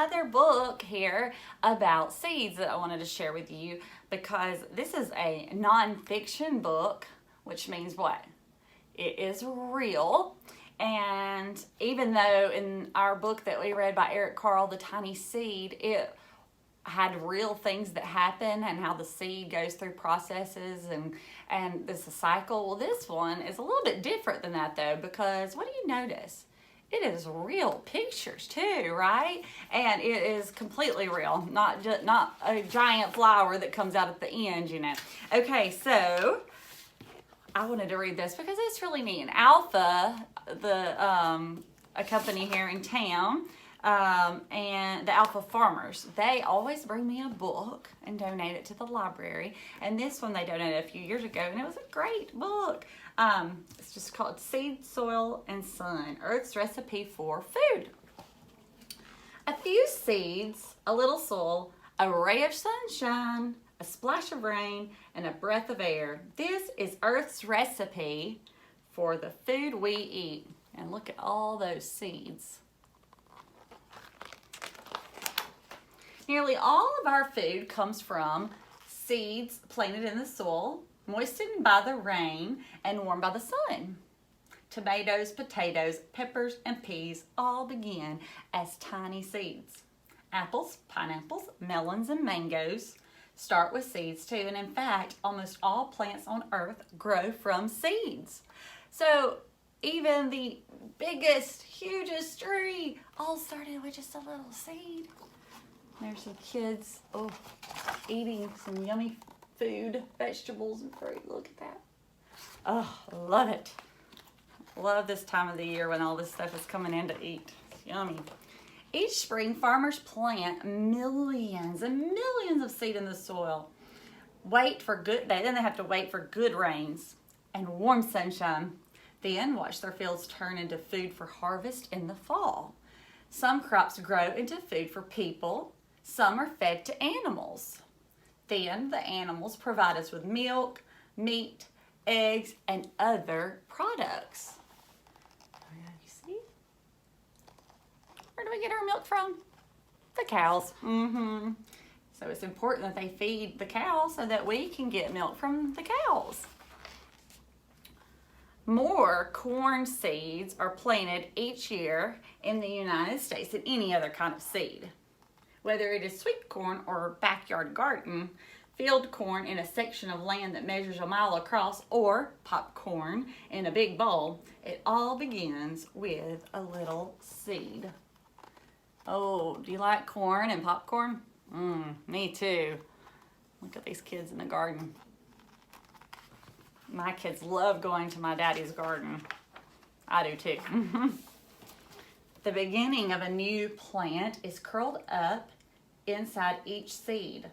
another book here about seeds that I wanted to share with you, because this is a nonfiction book, which means what? It is real. And even though in our book that we read by Eric Carle, The Tiny Seed, it had real things that happen and how the seed goes through processes and this is a cycle. Well, this one is a little bit different than that though, because what do you notice? It is real pictures too, right? And it is completely real, not a giant flower that comes out at the end, you know. Okay, so I wanted to read this because it's really neat. And Alpha, a company here in town, and the Alpha Farmers, they always bring me a book and donate it to the library. And this one they donated a few years ago, and it was a great book. It's just called Seed, Soil, and Sun, Earth's Recipe for Food. A few seeds, a little soil, a ray of sunshine, a splash of rain, and a breath of air. This is Earth's recipe for the food we eat. And look at all those seeds. Nearly all of our food comes from seeds planted in the soil, moistened by the rain, and warmed by the sun. Tomatoes, potatoes, peppers, and peas all begin as tiny seeds. Apples, pineapples, melons, and mangoes start with seeds too. And in fact, almost all plants on earth grow from seeds. So even the biggest, hugest tree all started with just a little seed. There's some kids eating some yummy food, vegetables and fruit. Look at that. Oh, love it. Love this time of the year when all this stuff is coming in to eat. It's yummy. Each spring, farmers plant millions and millions of seed in the soil. Then they have to wait for good rains and warm sunshine. Then watch their fields turn into food for harvest in the fall. Some crops grow into food for people. Some are fed to animals. Then the animals provide us with milk, meat, eggs, and other products. You see? Where do we get our milk from? The cows. So it's important that they feed the cows so that we can get milk from the cows. More corn seeds are planted each year in the United States than any other kind of seed. Whether it is sweet corn or backyard garden, field corn in a section of land that measures a mile across, or popcorn in a big bowl, it all begins with a little seed. Oh, do you like corn and popcorn? Me too. Look at these kids in the garden. My kids love going to my daddy's garden. I do too. The beginning of a new plant is curled up inside each seed.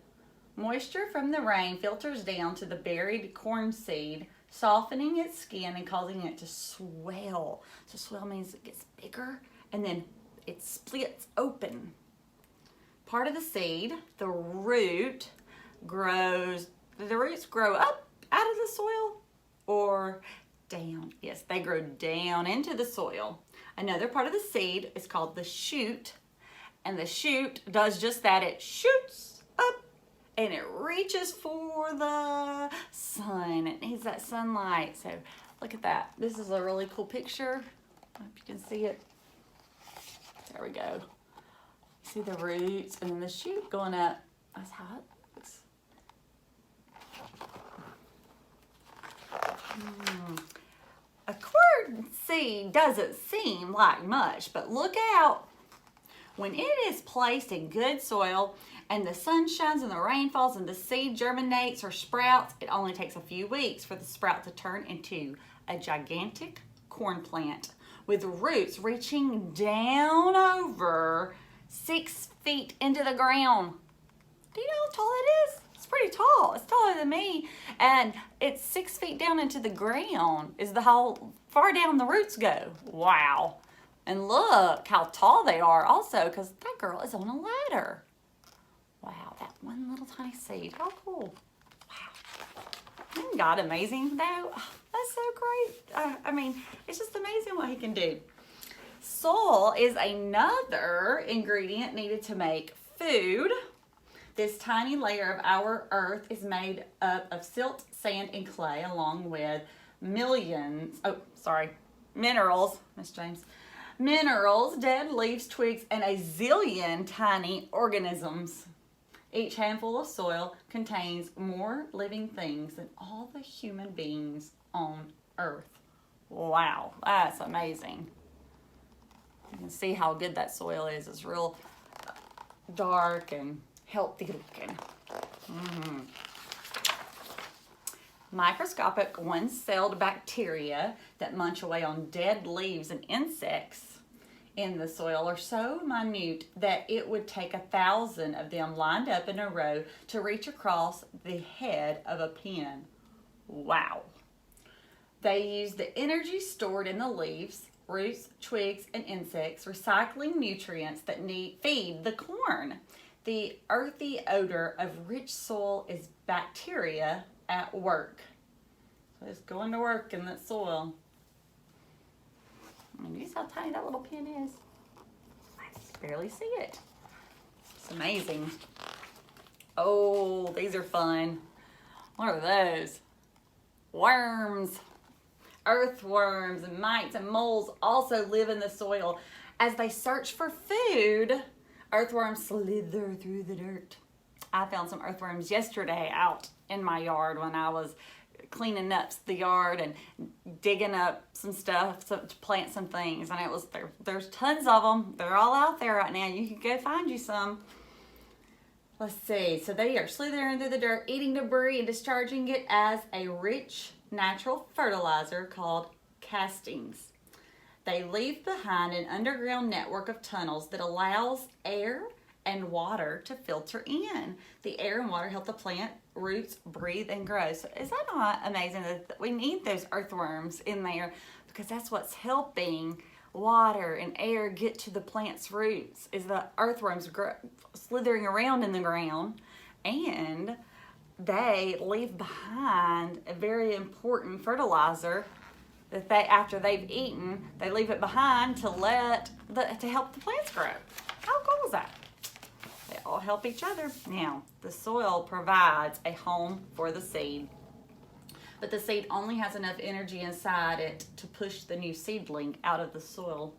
Moisture from the rain filters down to the buried corn seed, softening its skin and causing it to swell. So swell means it gets bigger and then it splits open. Part of the seed, the roots grow up out of the soil or down. Yes, they grow down into the soil. Another part of the seed is called the shoot, and the shoot does just that. It shoots up and it reaches for the sun. It needs that sunlight. So look at that. This is a really cool picture. I hope you can see it. There we go. See the roots and then the shoot going up. That's how it looks. A corn seed doesn't seem like much, but look out. When it is placed in good soil and the sun shines and the rain falls and the seed germinates or sprouts, it only takes a few weeks for the sprout to turn into a gigantic corn plant with roots reaching down over 6 feet into the ground. Do you know how tall it is? It's pretty tall. It's taller than me. And it's 6 feet down into the ground is how far down the roots go. Wow. And look how tall they are also, because that girl is on a ladder. Wow, that one little tiny seed. How cool. Wow. Isn't God amazing though? Oh, that's so great. I mean, it's just amazing what he can do. Soil is another ingredient needed to make food. This tiny layer of our earth is made up of silt, sand, and clay, along with minerals, Miss James, minerals, dead leaves, twigs, and a zillion tiny organisms. Each handful of soil contains more living things than all the human beings on earth. Wow, that's amazing. You can see how good that soil is. It's real dark and healthy looking. Microscopic one-celled bacteria that munch away on dead leaves and insects in the soil are so minute that it would take 1,000 of them lined up in a row to reach across the head of a pin. Wow. They use the energy stored in the leaves, roots, twigs, and insects, recycling nutrients that feed the corn. The earthy odor of rich soil is bacteria at work. So it's going to work in that soil. I mean, you see how tiny that little pin is? I just barely see it. It's amazing. Oh, these are fun. What are those? Worms. Earthworms and mites and moles also live in the soil. As they search for food, earthworms slither through the dirt. I found some earthworms yesterday out in my yard when I was cleaning up the yard and digging up some stuff to plant some things. And there's tons of them. They're all out there right now. You can go find you some. Let's see. So they are slithering through the dirt, eating debris and discharging it as a rich natural fertilizer called castings. They leave behind an underground network of tunnels that allows air and water to filter in. The air and water help the plant roots breathe and grow. So is that not amazing that we need those earthworms in there, because that's what's helping water and air get to the plant's roots, is the earthworms slithering around in the ground, and they leave behind a very important fertilizer that after they've eaten, they leave it behind to help the plants grow. How cool is that? They all help each other. Now, the soil provides a home for the seed, but the seed only has enough energy inside it to push the new seedling out of the soil.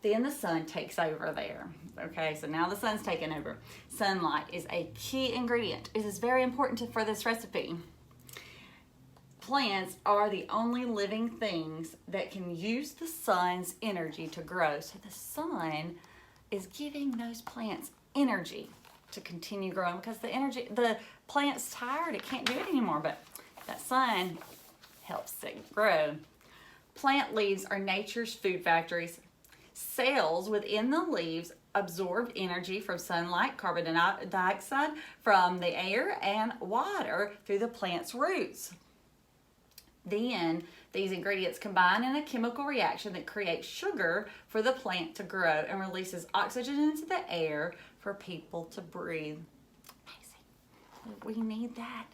Then the sun takes over there. Okay, so now the sun's taken over. Sunlight is a key ingredient. It is very important for this recipe. Plants are the only living things that can use the sun's energy to grow. So the sun is giving those plants energy to continue growing, because the plant's tired, it can't do it anymore, but that sun helps it grow. Plant leaves are nature's food factories. Cells within the leaves absorb energy from sunlight, carbon dioxide from the air, and water through the plant's roots. Then these ingredients combine in a chemical reaction that creates sugar for the plant to grow and releases oxygen into the air for people to breathe. Amazing. We need that.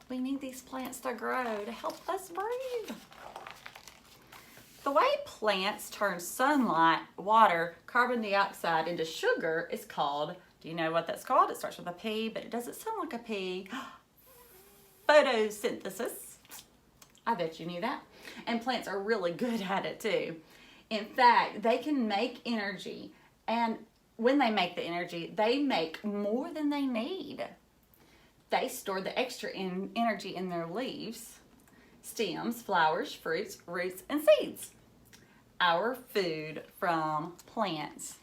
We need these plants to grow to help us breathe. The way plants turn sunlight, water, carbon dioxide into sugar is called, do you know what that's called? It starts with a P, but it doesn't sound like a P. Photosynthesis. I bet you knew that. And plants are really good at it too. In fact, they can make energy, and when they make the energy, they make more than they need. They store the extra energy in their leaves, stems, flowers, fruits, roots, and seeds. Our food from plants.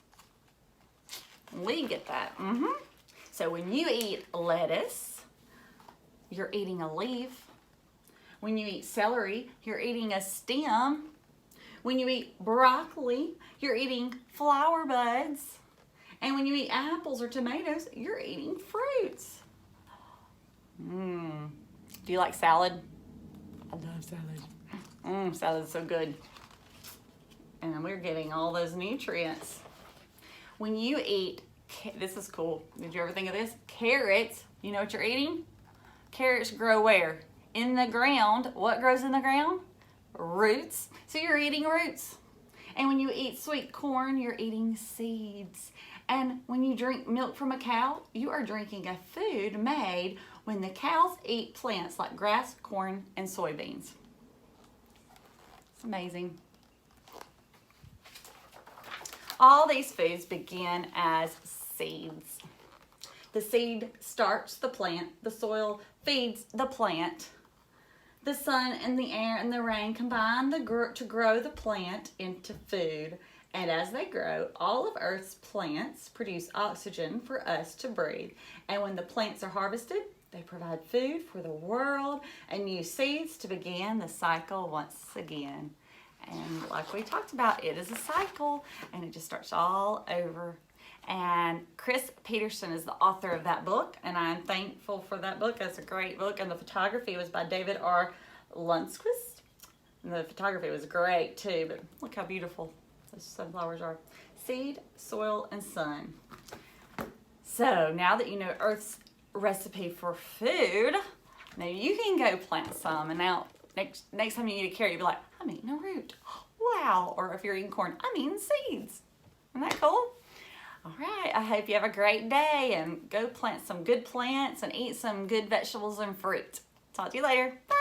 We get that. So when you eat lettuce, you're eating a leaf. When you eat celery, you're eating a stem. When you eat broccoli, you're eating flower buds. And when you eat apples or tomatoes, you're eating fruits. Do you like salad? I love salad. Salad's so good. And we're getting all those nutrients. When you eat, this is cool. Did you ever think of this? Carrots, you know what you're eating? Carrots grow where? In the ground. What grows in the ground? Roots. So you're eating roots. And when you eat sweet corn, you're eating seeds. And when you drink milk from a cow, you are drinking a food made when the cows eat plants like grass, corn, and soybeans. It's amazing. All these foods begin as seeds. The seed starts the plant. The soil feeds the plant. The sun and the air and the rain combine to grow the plant into food. And as they grow, all of Earth's plants produce oxygen for us to breathe. And when the plants are harvested, they provide food for the world and new seeds to begin the cycle once again. And like we talked about, it is a cycle and it just starts all over. And Cris Peterson is the author of that book, and I'm thankful for that book. It's a great book, and the photography was by David R. Lundquist. And the photography was great too, but look how beautiful those sunflowers are. Seed, soil, and sun. So now that you know Earth's recipe for food, now you can go plant some. And now next time you eat a carrot, you'll be like, I'm eating a root. Wow. Or if you're eating corn, I'm eating seeds. Isn't that cool? All right. I hope you have a great day and go plant some good plants and eat some good vegetables and fruit. Talk to you later. Bye.